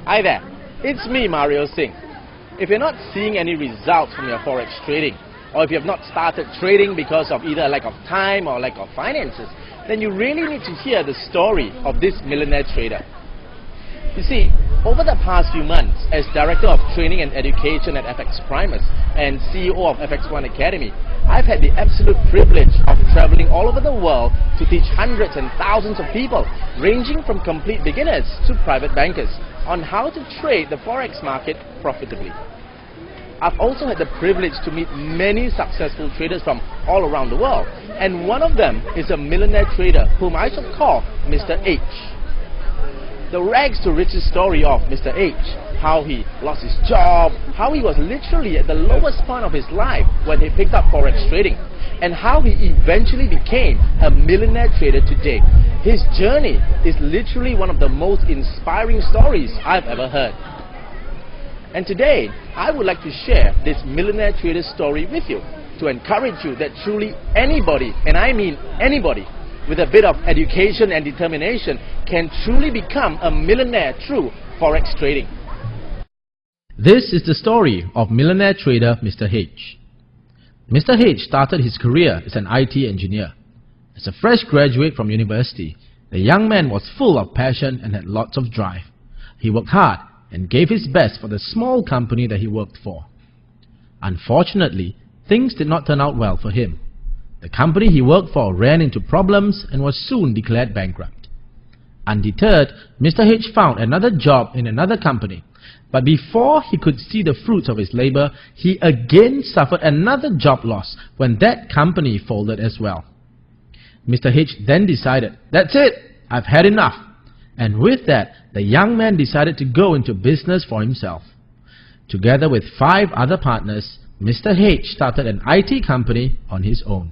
Hi there, it's me, Mario Singh. If you're not seeing any results from your forex trading, or if you have not started trading because of either a lack of time or lack of finances, then you really need to hear the story of this millionaire trader. You see, over the past few months, as Director of Training and Education at FX Primus and CEO of FX1 Academy, I've had the absolute privilege of traveling all over the world to teach hundreds and thousands of people, ranging from complete beginners to private bankers, on how to trade the forex market profitably. I've also had the privilege to meet many successful traders from all around the world, and one of them is a millionaire trader whom I shall call Mr. H. The rags to riches story of Mr. H, how he lost his job, how he was literally at the lowest point of his life when he picked up forex trading, and how he eventually became a millionaire trader today. His journey is literally one of the most inspiring stories I've ever heard. And today, I would like to share this millionaire trader story with you to encourage you that truly anybody, and I mean anybody, with a bit of education and determination can truly become a millionaire through forex trading. This is the story of millionaire trader Mr. H. Mr. H started his career as an IT engineer. As a fresh graduate from university, the young man was full of passion and had lots of drive. He worked hard and gave his best for the small company that he worked for. Unfortunately, things did not turn out well for him. The company he worked for ran into problems and was soon declared bankrupt. Undeterred, Mr. H found another job in another company, but before he could see the fruits of his labor, he again suffered another job loss when that company folded as well. Mr. H then decided, "That's it, I've had enough." And with that, the young man decided to go into business for himself. Together with 5 other partners, Mr. H started an IT company on his own.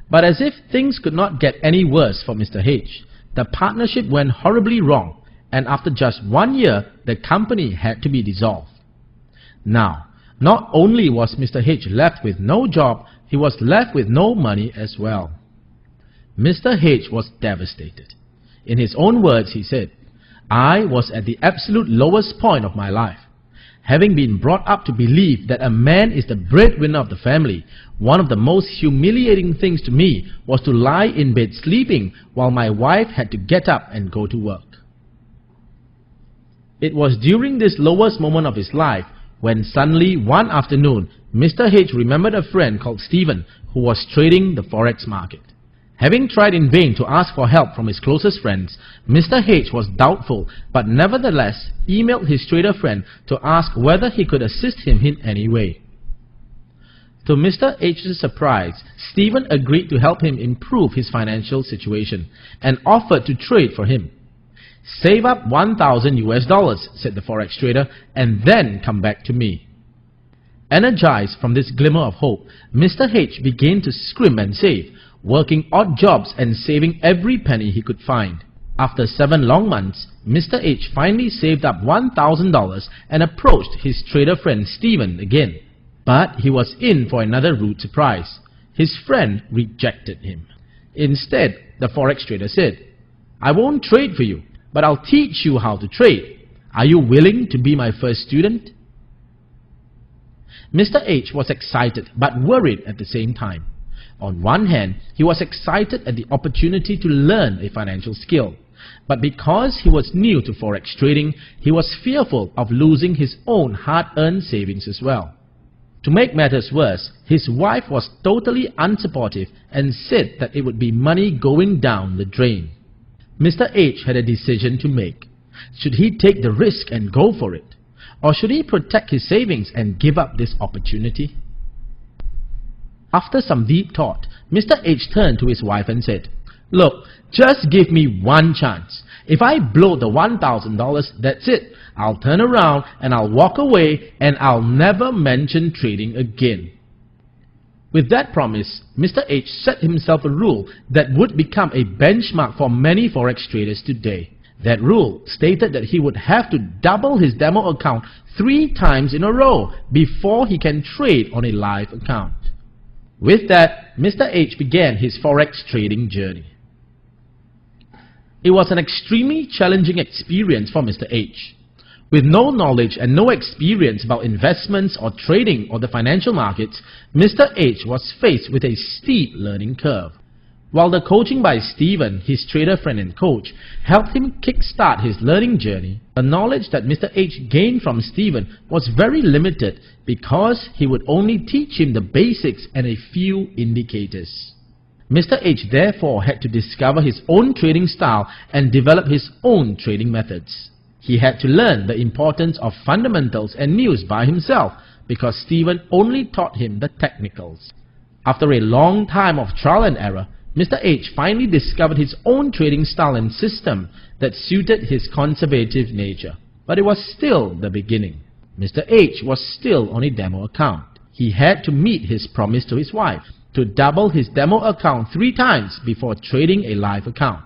But as if things could not get any worse for Mr. H, the partnership went horribly wrong, and after just 1 year, the company had to be dissolved. Now, not only was Mr. H left with no job, he was left with no money as well. Mr. H was devastated. In his own words, he said, "I was at the absolute lowest point of my life. Having been brought up to believe that a man is the breadwinner of the family, one of the most humiliating things to me was to lie in bed sleeping while my wife had to get up and go to work." It was during this lowest moment of his life when suddenly one afternoon, Mr. H remembered a friend called Stephen who was trading the forex market. Having tried in vain to ask for help from his closest friends, Mr. H was doubtful but nevertheless emailed his trader friend to ask whether he could assist him in any way. To Mr. H's surprise, Stephen agreed to help him improve his financial situation and offered to trade for him. "Save up $1,000 US," said the forex trader, "and then come back to me." Energized from this glimmer of hope, Mr. H began to scrimp and save, working odd jobs and saving every penny he could find. After 7 long months, Mr. H finally saved up $1,000 and approached his trader friend Stephen again. But he was in for another rude surprise. His friend rejected him. Instead, the forex trader said, "I won't trade for you, but I'll teach you how to trade. Are you willing to be my first student?" Mr. H was excited but worried at the same time. On one hand, he was excited at the opportunity to learn a financial skill, but because he was new to forex trading, he was fearful of losing his own hard-earned savings as well. To make matters worse, his wife was totally unsupportive and said that it would be money going down the drain. Mr. H had a decision to make. Should he take the risk and go for it? Or should he protect his savings and give up this opportunity? After some deep thought, Mr. H turned to his wife and said, "Look, just give me one chance. If I blow the $1,000, that's it. I'll turn around and I'll walk away and I'll never mention trading again." With that promise, Mr. H set himself a rule that would become a benchmark for many forex traders today. That rule stated that he would have to double his demo account 3 times in a row before he can trade on a live account. With that, Mr. H began his forex trading journey. It was an extremely challenging experience for Mr. H. With no knowledge and no experience about investments or trading or the financial markets, Mr. H was faced with a steep learning curve. While the coaching by Stephen, his trader friend and coach, helped him kickstart his learning journey, the knowledge that Mr. H gained from Stephen was very limited because he would only teach him the basics and a few indicators. Mr. H therefore had to discover his own trading style and develop his own trading methods. He had to learn the importance of fundamentals and news by himself because Stephen only taught him the technicals. After a long time of trial and error, Mr. H finally discovered his own trading style and system that suited his conservative nature. But it was still the beginning. Mr. H was still on a demo account. He had to meet his promise to his wife to double his demo account 3 times before trading a live account.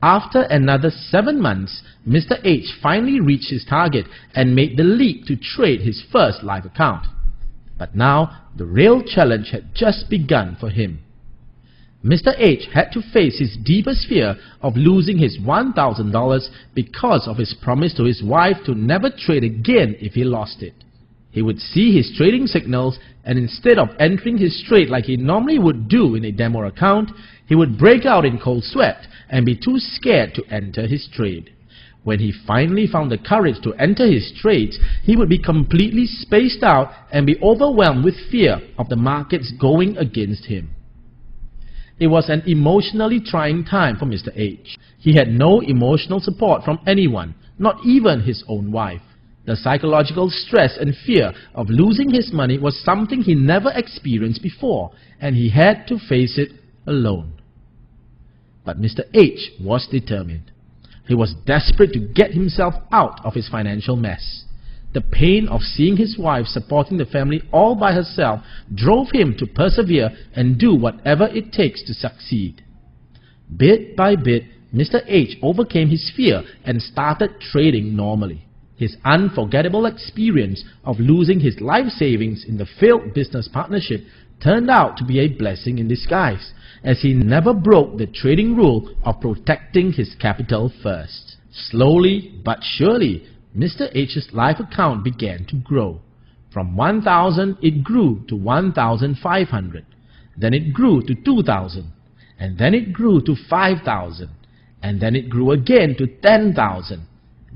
After another 7 months, Mr. H finally reached his target and made the leap to trade his first live account. But now, the real challenge had just begun for him. Mr. H had to face his deepest fear of losing his $1,000 because of his promise to his wife to never trade again if he lost it. He would see his trading signals, and instead of entering his trade like he normally would do in a demo account, he would break out in cold sweat and be too scared to enter his trade. When he finally found the courage to enter his trades, he would be completely spaced out and be overwhelmed with fear of the markets going against him. It was an emotionally trying time for Mr. H. He had no emotional support from anyone, not even his own wife. The psychological stress and fear of losing his money was something he never experienced before, and he had to face it alone. But Mr. H was determined. He was desperate to get himself out of his financial mess. The pain of seeing his wife supporting the family all by herself drove him to persevere and do whatever it takes to succeed. Bit by bit, Mr. H overcame his fear and started trading normally. His unforgettable experience of losing his life savings in the failed business partnership turned out to be a blessing in disguise, as he never broke the trading rule of protecting his capital first. Slowly but surely, Mr. H's live account began to grow. From 1,000 it grew to 1,500, then it grew to 2,000, and then it grew to 5,000, and then it grew again to 10,000,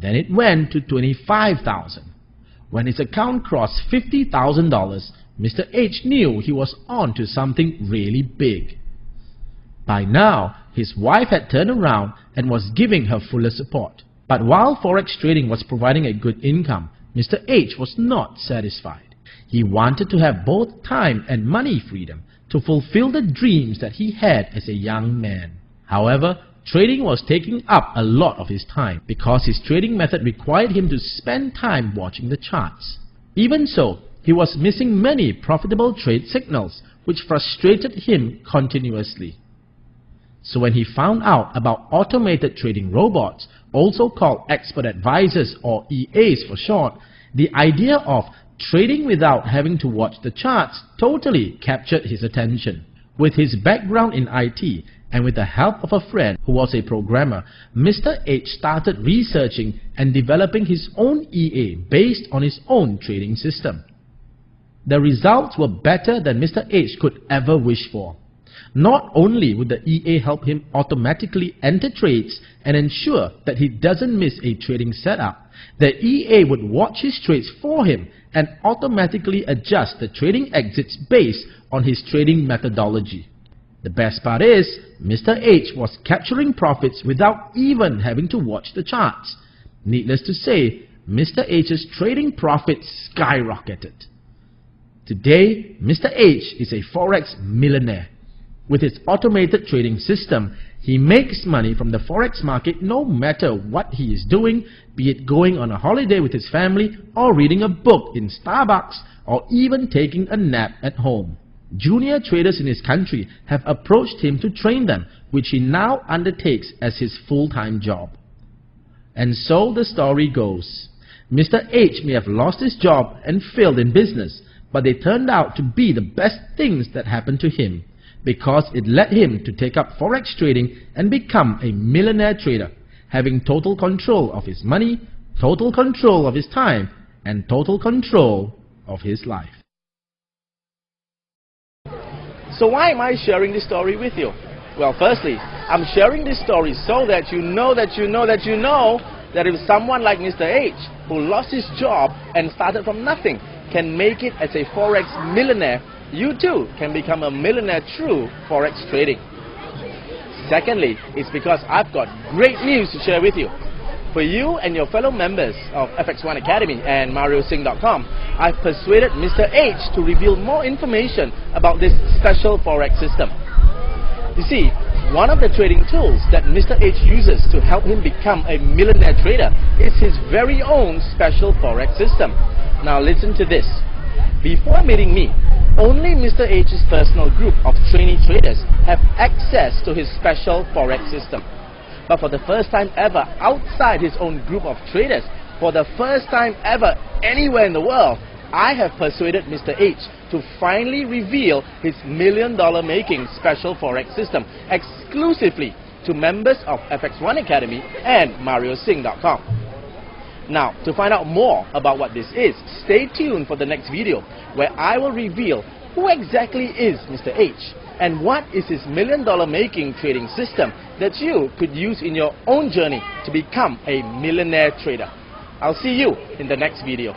then it went to 25,000. When his account crossed $50,000, Mr. H knew he was on to something really big. By now, his wife had turned around and was giving her fuller support. But while forex trading was providing a good income, Mr. H was not satisfied. He wanted to have both time and money freedom to fulfill the dreams that he had as a young man. However, trading was taking up a lot of his time because his trading method required him to spend time watching the charts. Even so, he was missing many profitable trade signals, which frustrated him continuously. So when he found out about automated trading robots, also called expert advisors or EAs for short, the idea of trading without having to watch the charts totally captured his attention. With his background in IT and with the help of a friend who was a programmer, Mr. H started researching and developing his own EA based on his own trading system. The results were better than Mr. H could ever wish for. Not only would the EA help him automatically enter trades and ensure that he doesn't miss a trading setup, the EA would watch his trades for him and automatically adjust the trading exits based on his trading methodology. The best part is, Mr. H was capturing profits without even having to watch the charts. Needless to say, Mr. H's trading profits skyrocketed. Today, Mr. H is a forex millionaire. With his automated trading system, he makes money from the forex market no matter what he is doing, be it going on a holiday with his family or reading a book in Starbucks or even taking a nap at home. Junior traders in his country have approached him to train them, which he now undertakes as his full-time job. And so the story goes. Mr. H may have lost his job and failed in business, but they turned out to be the best things that happened to him, because it led him to take up forex trading and become a millionaire trader, having total control of his money, total control of his time and total control of his life. So why am I sharing this story with you? Well, firstly, I'm sharing this story so that you know that if someone like Mr. H, who lost his job and started from nothing, can make it as a Forex millionaire, you too can become a millionaire through Forex trading. Secondly, it's because I've got great news to share with you. For you and your fellow members of FX1 Academy and MarioSingh.com, I've persuaded Mr. H to reveal more information about this special Forex system. You see, one of the trading tools that Mr. H uses to help him become a millionaire trader is his very own special Forex system. Now listen to this. Before meeting me, only Mr. H's personal group of trainee traders have access to his special Forex system. But for the first time ever outside his own group of traders, for the first time ever anywhere in the world, I have persuaded Mr. H to finally reveal his $1 million making special Forex system exclusively to members of FX1 Academy and MarioSingh.com. Now, to find out more about what this is, stay tuned for the next video where I will reveal who exactly is Mr. H and what is his $1 million making trading system that you could use in your own journey to become a millionaire trader. I'll see you in the next video.